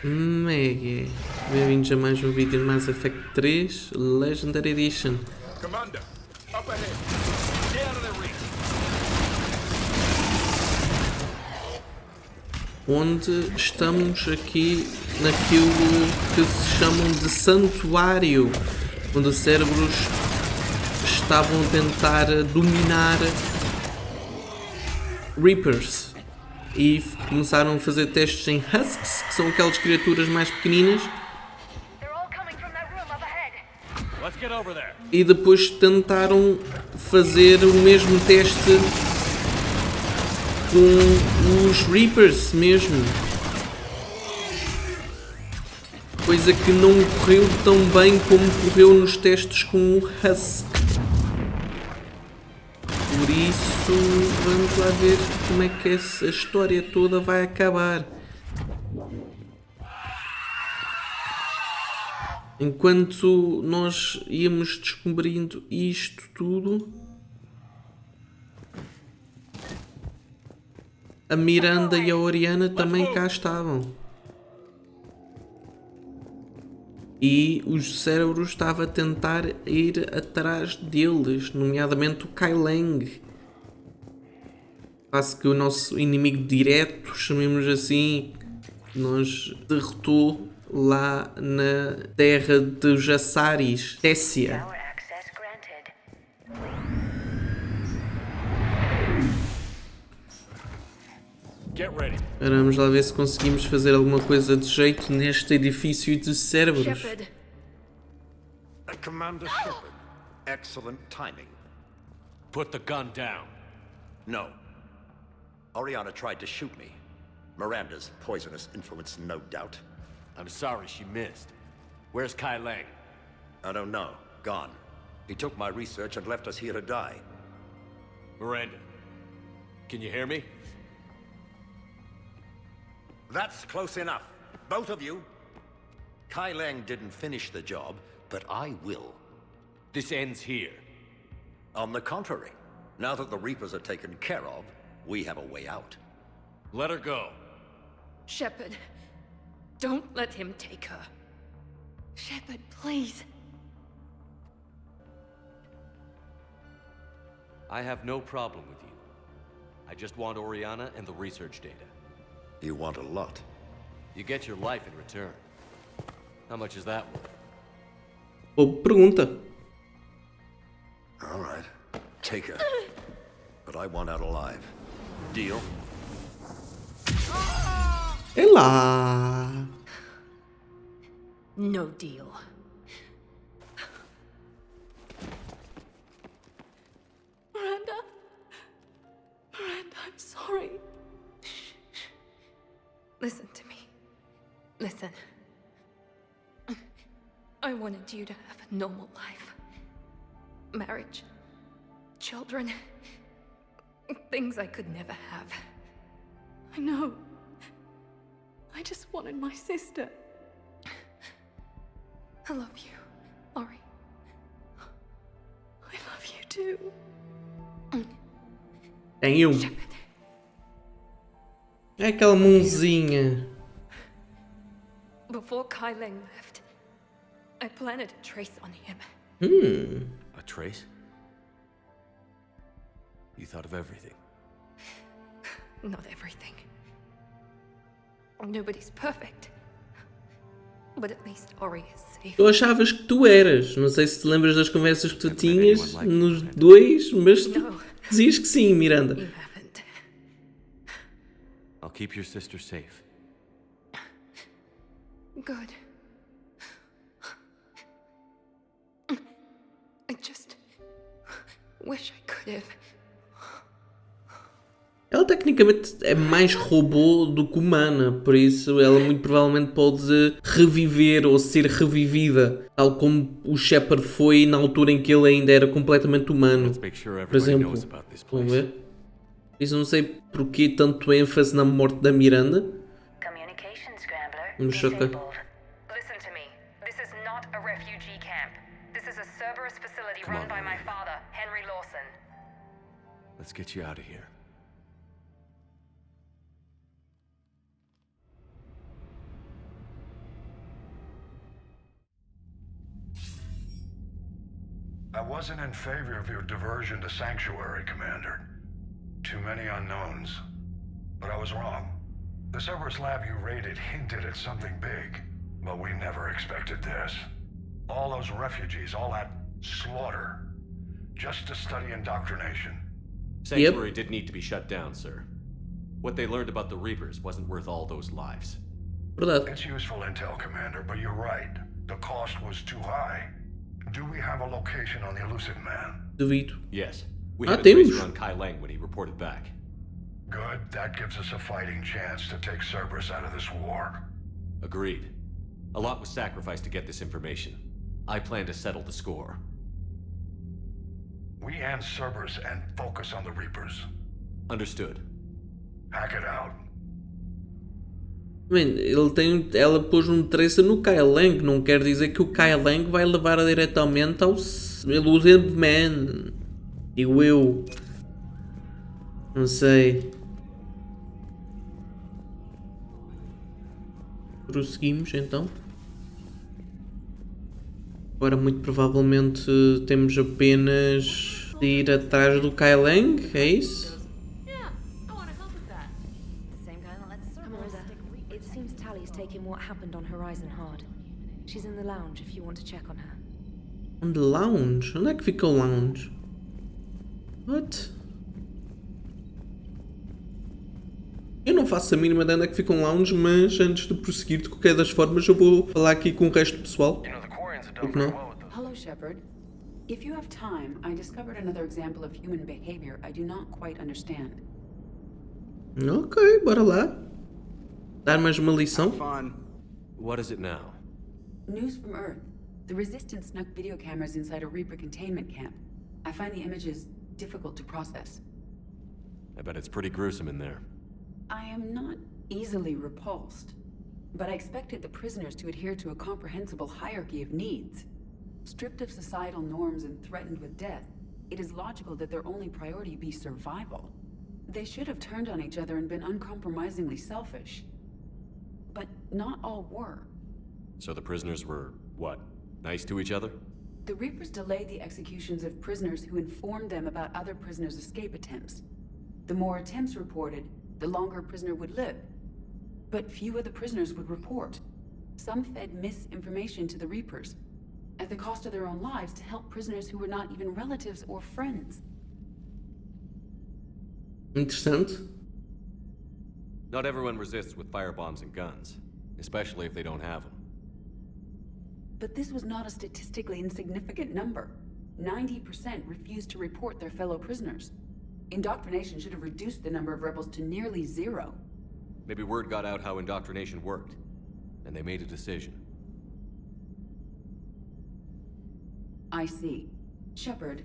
Mega. Bem-vindos a mais um vídeo de Mass Effect 3 Legendary Edition. Commander, up ahead. Stay out of their reach. Onde estamos aqui naquilo que se chamam de santuário, onde os cérebros estavam a tentar dominar Reapers e começaram a fazer testes em Husks, que são aquelas criaturas mais pequeninas, Let's get over there. e depois tentaram fazer o mesmo teste com os Reapers mesmo, coisa que não correu tão bem como correu nos testes com o Husk. Por isso, vamos lá ver como é que essa história toda vai acabar. Enquanto nós íamos descobrindo isto tudo, a Miranda e a Oriana também cá estavam. E os cérebros estavam a tentar ir atrás deles, nomeadamente o Kai Lang. Quase que o nosso inimigo direto, chamemos assim, nos derrotou lá na terra dos Assaris, Tessia. Get ready. Agora vamos lá ver se conseguimos fazer alguma coisa de jeito neste edifício de cérebros. Shepard. Commander Shepard, excellent timing. Put the gun down. No. Oriana tried to shoot me. Miranda's poisonous influence, no doubt. I'm sorry she missed. Where's Kai Lang? I don't know. Gone. He took my research and left us here to die. Miranda, can you hear me? That's close enough. Both of you. Kai Lang didn't finish the job, but I will. This ends here. On the contrary, now that the Reapers are taken care of, we have a way out. Let her go. Shepard. Don't let him take her. Shepard, please. I have no problem with you. I just want Oriana and the research data. You want a lot. You get your life in return. How much is that worth? Boa pergunta. All right. Take her. But I want out alive. Deal? É lá. No deal. Miranda. Miranda, I'm sorry. Listen to me. Listen. I wanted you to have a normal life. Marriage. Children. Things I could never have. I know. I just wanted my sister. I love you, Ori. I love you too. Tem um. Shepard. É aquela mãozinha. Before Kai Lang left, I planted a trace on him. A trace? You thought of everything. Not everything. Nobody's perfect. But at least Ori is safe. Tu achavas que tu eras. Não sei se te lembras das conversas que tu tinhas nos dois, mas tu Não. dizias que sim, Miranda. You haven't. I'll keep your sister safe. Good. I just wish I could have. Ela tecnicamente é mais robô do que humana, por isso ela muito provavelmente pode reviver ou ser revivida, tal como o Shepard foi na altura em que ele ainda era completamente humano. Let's make sure Por everybody exemplo, knows about this vamos place. ver? Isso não sei porque tanto ênfase na morte da Miranda. Communication scrambler Vamos chocar. disabled. Listen to me. This is not a refugee camp. This is a Cerberus facility Come run on, by my Lily. father, Henry Lawson. Let's get you out of here. I wasn't in favor of your diversion to Sanctuary, Commander. Too many unknowns. But I was wrong. The Cerberus lab you raided hinted at something big, but we never expected this. All those refugees, all that slaughter, just to study indoctrination. Sanctuary did need to be shut down, sir. What they learned about the Reapers wasn't worth all those lives. Verdade. It's useful intel, Commander, but you're right. The cost was too high. Do we have a location on the elusive man? Duvido. Yes. We Ah, had a temos. tracer on Kai Lang when he reported back. Good, that gives us a fighting chance to take Cerberus out of this war. Agreed. A lot was sacrificed to get this information. I plan to settle the score. We end Cerberus and focus on the Reapers. Understood. Hack it out. Bem, ela pôs um tracer no Kai Lang, não quer dizer que o Kai Lang vai levar diretamente ao Elusive Man. Digo eu. Não sei. Prosseguimos então. Agora muito provavelmente temos apenas de ir atrás do Kai Lang, é isso? It seems Tally's taking what happened on Horizon hard. She's in the lounge if you want to check on her. On the lounge? Onde é que fica o lounge? What? Eu não faço a mínima de onde é que fica um lounge, mas antes de prosseguir, de qualquer das formas, eu vou falar aqui com o resto do pessoal. Porque não? Hello, Shepard. If you have time, I discovered another example of human behavior I do not quite understand. Ok, bora lá. Dar mais uma lição. Fun. What is it now? News from Earth. The Resistance snuck video cameras inside a Reaper containment camp. I find the images difficult to process. I bet it's pretty gruesome in there. I am not easily repulsed, but I expected the prisoners to adhere to a comprehensible hierarchy of needs. Stripped of societal norms and threatened with death, it is logical that their only priority be survival. They should have turned on each other and been uncompromisingly selfish. But not all were. So the prisoners were, what, nice to each other? The Reapers delayed the executions of prisoners who informed them about other prisoners' escape attempts. The more attempts reported, the longer a prisoner would live. But few of the prisoners would report. Some fed misinformation to the Reapers, at the cost of their own lives, to help prisoners who were not even relatives or friends. Interessante. Not everyone resists with firebombs and guns, especially if they don't have them. But this was not a statistically insignificant number. 90% refused to report their fellow prisoners. Indoctrination should have reduced the number of rebels to nearly zero. Maybe word got out how indoctrination worked, and they made a decision. I see. Shepard,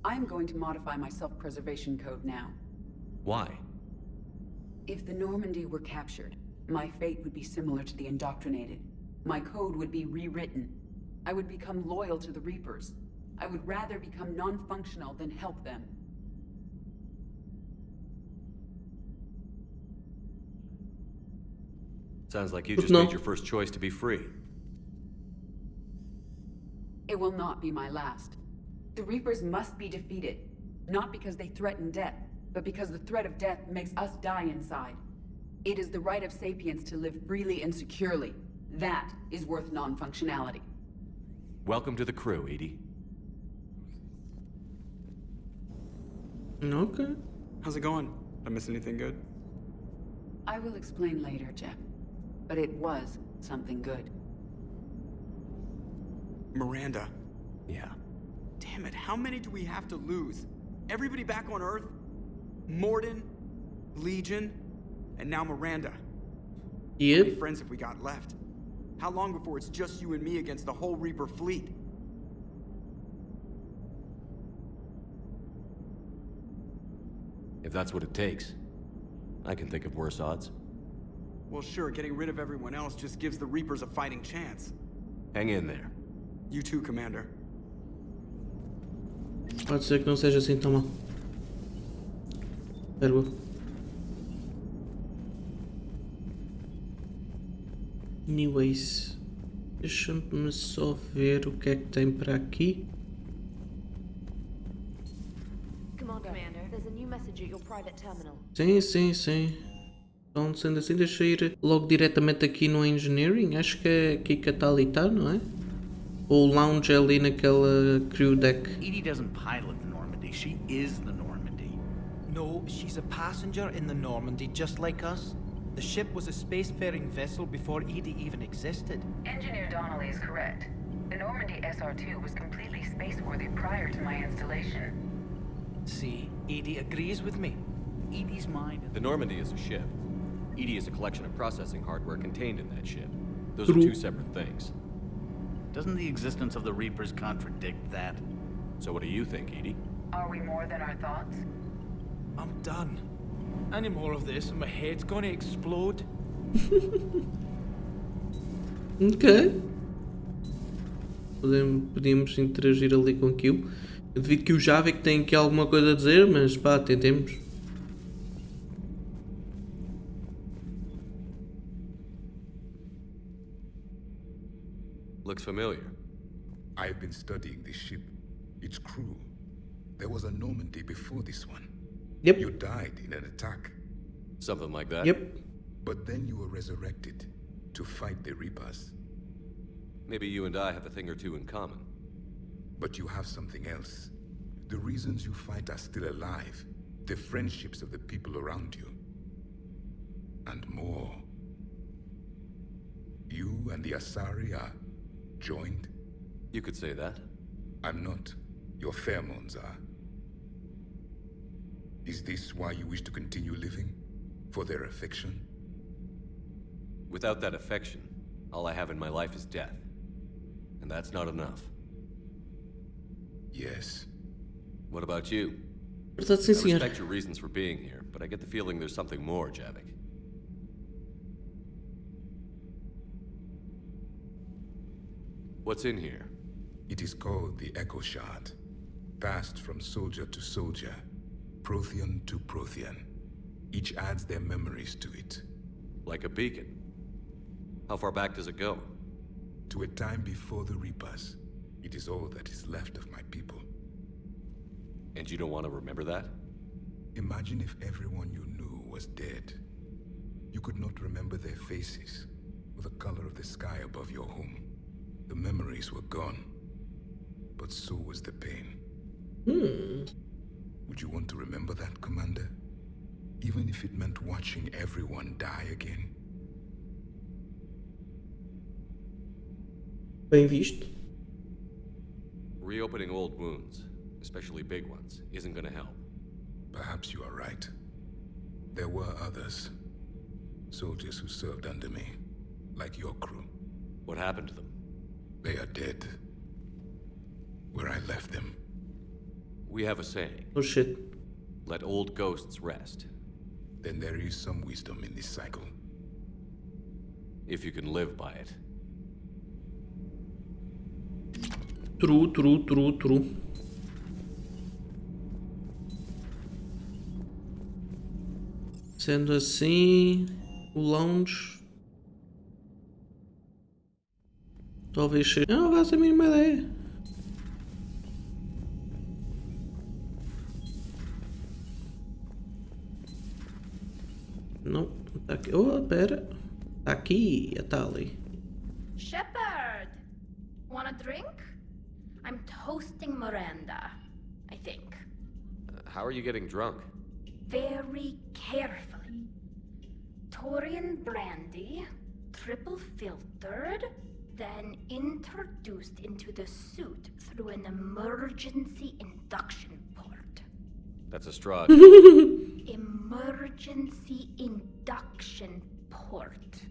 I'm going to modify my self-preservation code now. Why? If the Normandy were captured, my fate would be similar to the indoctrinated. My code would be rewritten. I would become loyal to the Reapers. I would rather become non-functional than help them. Sounds like you just made your first choice to be free. It will not be my last. The Reapers must be defeated. Not because they threaten death, but because the threat of death makes us die inside. It is the right of sapiens to live freely and securely. That is worth non-functionality. Welcome to the crew, Edie. Ok. How's it going? Did I miss anything good? I will explain later, Jeff. But it was something good. Miranda. Yeah. Damn it, how many do we have to lose? Everybody back on Earth? Morden? Legion? And now Miranda. How many Yep. friends have we got left? How long before it's just you and me against the whole Reaper fleet? If that's what it takes, I can think of worse odds. Well, sure, getting rid of everyone else just gives the Reapers a fighting chance. Hang in there. You too, Commander. Pode ser que não seja assim tão mal. Espero eu. Anyways. Deixa-me só ver o que é que tem para aqui. Commander, there's a new message at your private terminal. Sim. Então, sendo assim, deixa eu ir logo diretamente aqui no Engineering. Acho que é aqui que a Tali está, não é? Ou o lounge é ali naquela crew deck. Edie doesn't pilot the Normandy, she is the Normandy. No, she's a passenger in the Normandy, just like us. The ship was a spacefaring vessel before Edie even existed. Engineer Donnelly is correct. The Normandy SR-2 was completely spaceworthy prior to my installation. See, Edie agrees with me. Edie's mind. The Normandy is a ship. Edie is a collection of processing hardware contained in that ship. Those True. are two separate things. Doesn't the existence of the Reapers contradict that? So what do you think, Edie? Are we more than our thoughts? I'm done. Any more of this and my head's gonna explode. Ok. Podíamos interagir ali com aquilo. Eu devido que o Java é que tem aqui alguma coisa a dizer, mas pá, tentemos. Looks familiar. I've been studying this ship, its crew. There was a Normandy before this one. Yep. You died in an attack. Something like that? Yep. But then you were resurrected to fight the Reapers. Maybe you and I have a thing or two in common. But you have something else. The reasons you fight are still alive. The friendships of the people around you. And more. You and the Asari are joined? You could say that. I'm not. Your pheromones are. Is this why you wish to continue living? For their affection? Without that affection, all I have in my life is death. And that's not enough. Yes. What about you? Verdade, sim, I senhor. respect your reasons for being here, but I get the feeling there's something more, Javik. What's in here? It is called the Echo Shard. Passed from soldier to soldier, Prothean to Prothean. Each adds their memories to it. Like a beacon. How far back does it go? To a time before the Reapers. It is all that is left of my people. And you don't want to remember that? Imagine if everyone you knew was dead. You could not remember their faces, or the color of the sky above your home. The memories were gone. But so was the pain. Would you want to remember that, Commander? Even if it meant watching everyone die again? Bem visto. Reopening old wounds, especially big ones, isn't gonna help. Perhaps you are right. There were others. Soldiers who served under me, like your crew. What happened to them? They are dead. Where I left them. We have a saying. Oh shit. Let old ghosts rest. Then there is some wisdom in this cycle. If you can live by it. True. Sendo assim, o lounge talvez seja. Não, vai ser a mínima ideia. Não, tá aqui. Oh, pera. Tá aqui, a Tali. Shepard! Want a drink? I'm toasting Miranda, I think. How are you getting drunk? Very carefully. Taurian brandy, triple filtered, then introduced into the suit through an emergency induction port. That's a straw. Emergency induction port.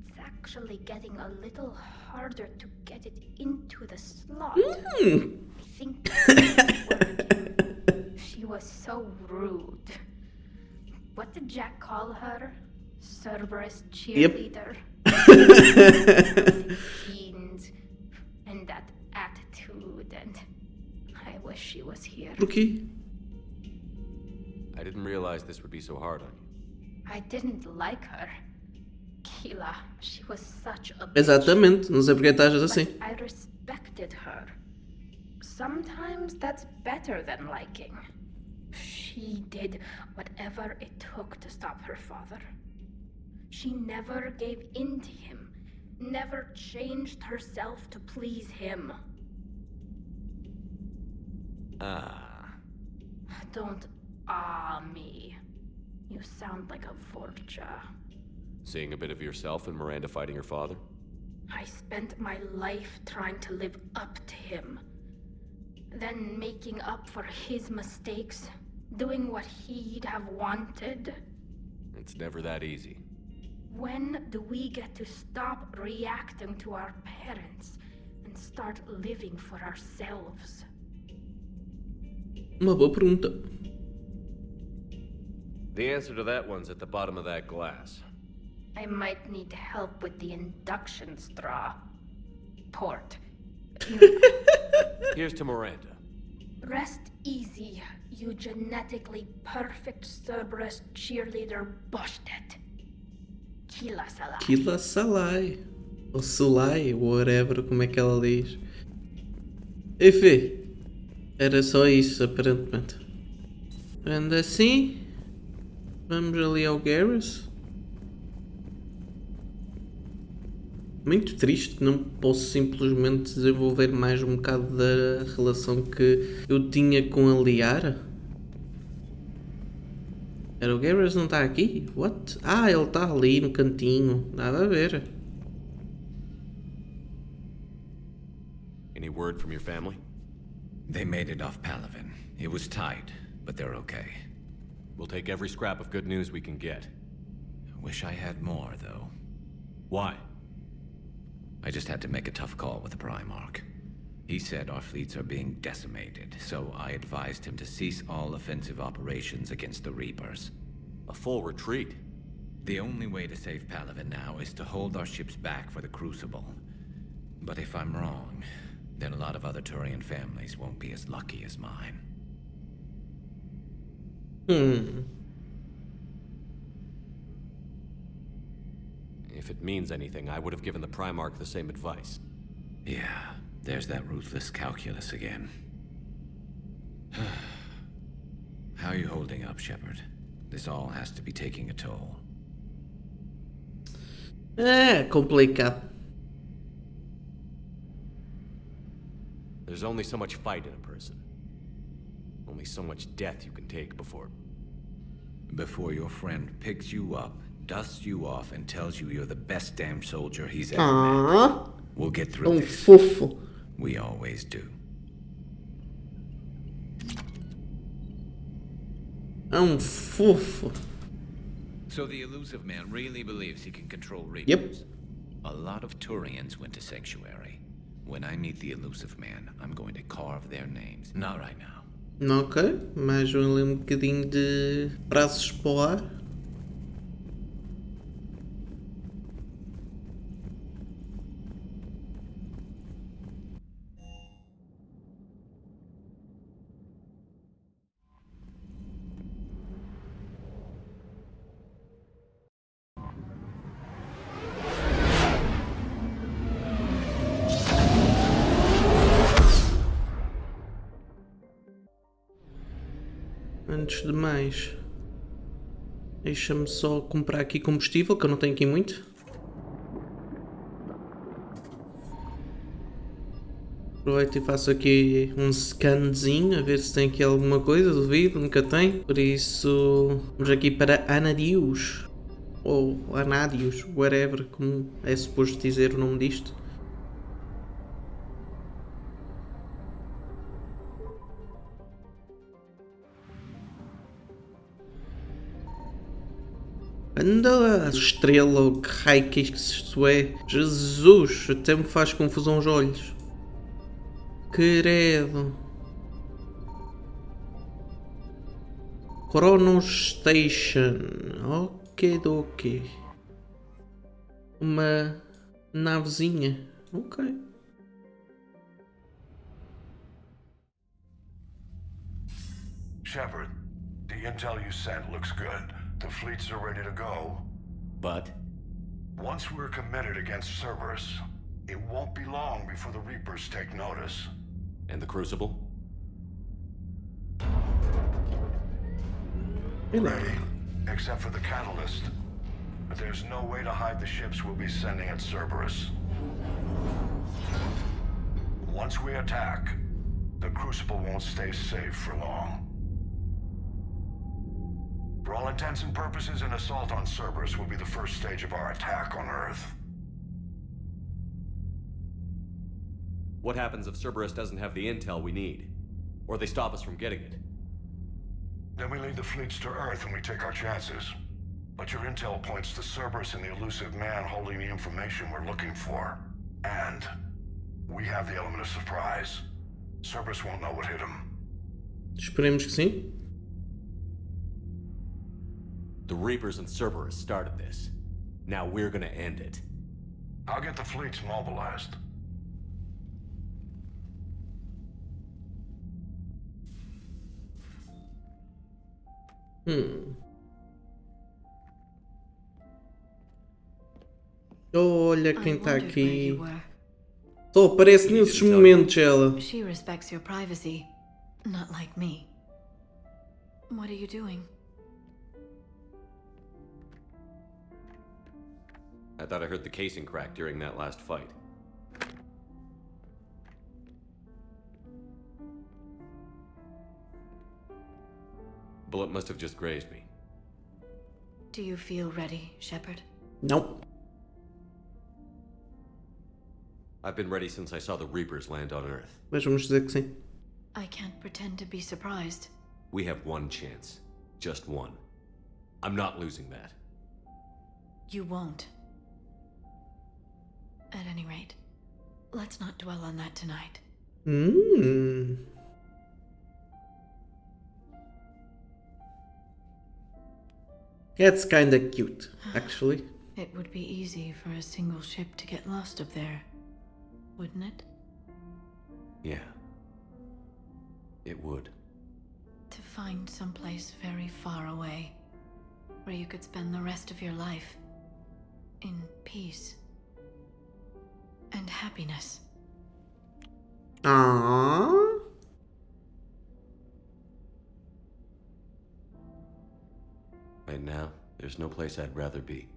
It's actually getting a little harder to get it into the slot. I think it's working. She was so rude. What did Jack call her? Cerberus cheerleader. Teens and that attitude, and I wish she was here. Por I didn't realize this would be so hard on you. I didn't like her. Kila, she was such a bitch. Exatamente, não sei porque estás assim. But I respected her. Sometimes that's better than liking. She did whatever it took to stop her father. She never gave in to him, never changed herself to please him. Don't me. You sound like a vorcha. Seeing a bit of yourself in Miranda fighting her father? I spent my life trying to live up to him. Then making up for his mistakes, doing what he'd have wanted. It's never that easy. When do we get to stop reacting to our parents and start living for ourselves? Uma boa pergunta. The answer to that one's at the bottom of that glass. I might need help with the induction straw. Port. Here's to Miranda. Rest easy, you genetically perfect Cerberus cheerleader Boshtet. Kila Salai. Kila Salai. Ou Salai, whatever, como é que ela diz. Enfim, era só isso, aparentemente. Anda assim, vamos ali ao Garrus. Muito triste que não posso simplesmente desenvolver mais um bocado da relação que eu tinha com a Liara. Era o Garrus, não está aqui? What? Ah, ele está ali no cantinho. Nada a ver. Any word from your family? They made it off Palaven. It was tight, but they're okay. We'll take every scrap of good news we can get. Wish I had more, though. Why? I just had to make a tough call with the Primarch. He said our fleets are being decimated, so I advised him to cease all offensive operations against the Reapers. A full retreat? The only way to save Palaven now is to hold our ships back for the Crucible. But if I'm wrong, then a lot of other Turian families won't be as lucky as mine. If it means anything, I would have given the Primarch the same advice. Yeah, there's that ruthless calculus again. How are you holding up, Shepard? This all has to be taking a toll. Complicado. There's only so much fight in a person. Only so much death you can take before your friend picks you up, dusts you off, and tells you you're the best damn soldier he's ever met. We'll get through this. Fofo. We always do. Fofo. So the elusive man really believes he can control Reapers? Yep. A lot of Turians went to Sanctuary. When I meet the elusive man, I'm going to carve their names. Not right now. Ok, mais ali bocadinho de braços para o ar. Antes de mais, deixa-me só comprar aqui combustível, que eu não tenho aqui muito. Aproveito e faço aqui um scanzinho, a ver se tem aqui alguma coisa, duvido, nunca tem. Por isso, vamos aqui para Anadius, ou Anadius, whatever, como é suposto dizer o nome disto. Anda lá, estrela, ou que raio que isto é? Jesus, até me faz confusão os olhos. Credo. Chronos Station. Ok. Uma navezinha. Ok. Shepard, the intel you sent looks good. The fleets are ready to go. But? Once we're committed against Cerberus, it won't be long before the Reapers take notice. And the Crucible? Ready, except for the catalyst. But there's no way to hide the ships we'll be sending at Cerberus. Once we attack, the Crucible won't stay safe for long. For all intents and purposes, an assault on Cerberus will be the first stage of our attack on Earth. What happens if Cerberus doesn't have the intel we need? Or they stop us from getting it? Then we lead the fleets to Earth and we take our chances. But your intel points to Cerberus and the elusive man holding the information we're looking for. And we have the element of surprise. Cerberus won't know what hit him. Esperemos que sim. The Reapers and Cerberus started this. Now we're gonna end it. I'll get the fleets mobilized. Olha quem está aqui. Só aparece nesses momentos ela. She respects your privacy, not like me. What are you doing? I thought I heard the casing crack during that last fight. Bullet must have just grazed me. Do you feel ready, Shepard? Nope. I've been ready since I saw the Reapers land on Earth. Mas vamos dizer que sim. I can't pretend to be surprised. We have one chance. Just one. I'm not losing that. You won't. At any rate, let's not dwell on that tonight. That's kinda cute, actually. It would be easy for a single ship to get lost up there, wouldn't it? Yeah. It would. To find someplace very far away, where you could spend the rest of your life in peace and happiness. Aww. Right now, there's no place I'd rather be.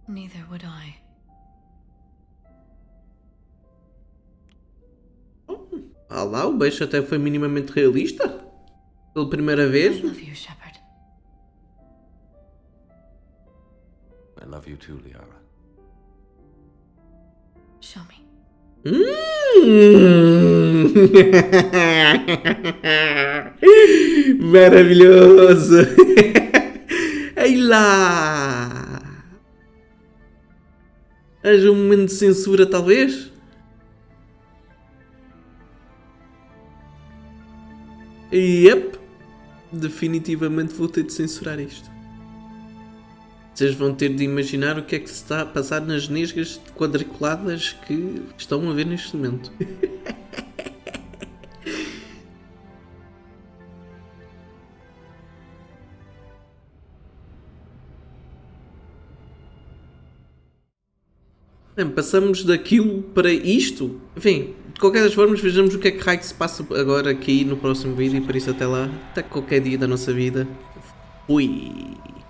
Neither would I. Ah lá, o beijo até foi minimamente realista. Pela primeira vez. I love you, Shepard. I love you too, Liara. Show me. Maravilhoso. Ei lá. Haja um momento de censura, talvez? Yep. Definitivamente vou ter de censurar isto. Vocês vão ter de imaginar o que é que se está a passar nas nesgas quadriculadas que estão a ver neste momento. Bem, passamos daquilo para isto. Enfim, de qualquer das formas, vejamos o que é que raio se passa agora aqui no próximo vídeo. E por isso até lá, até qualquer dia da nossa vida. Fui!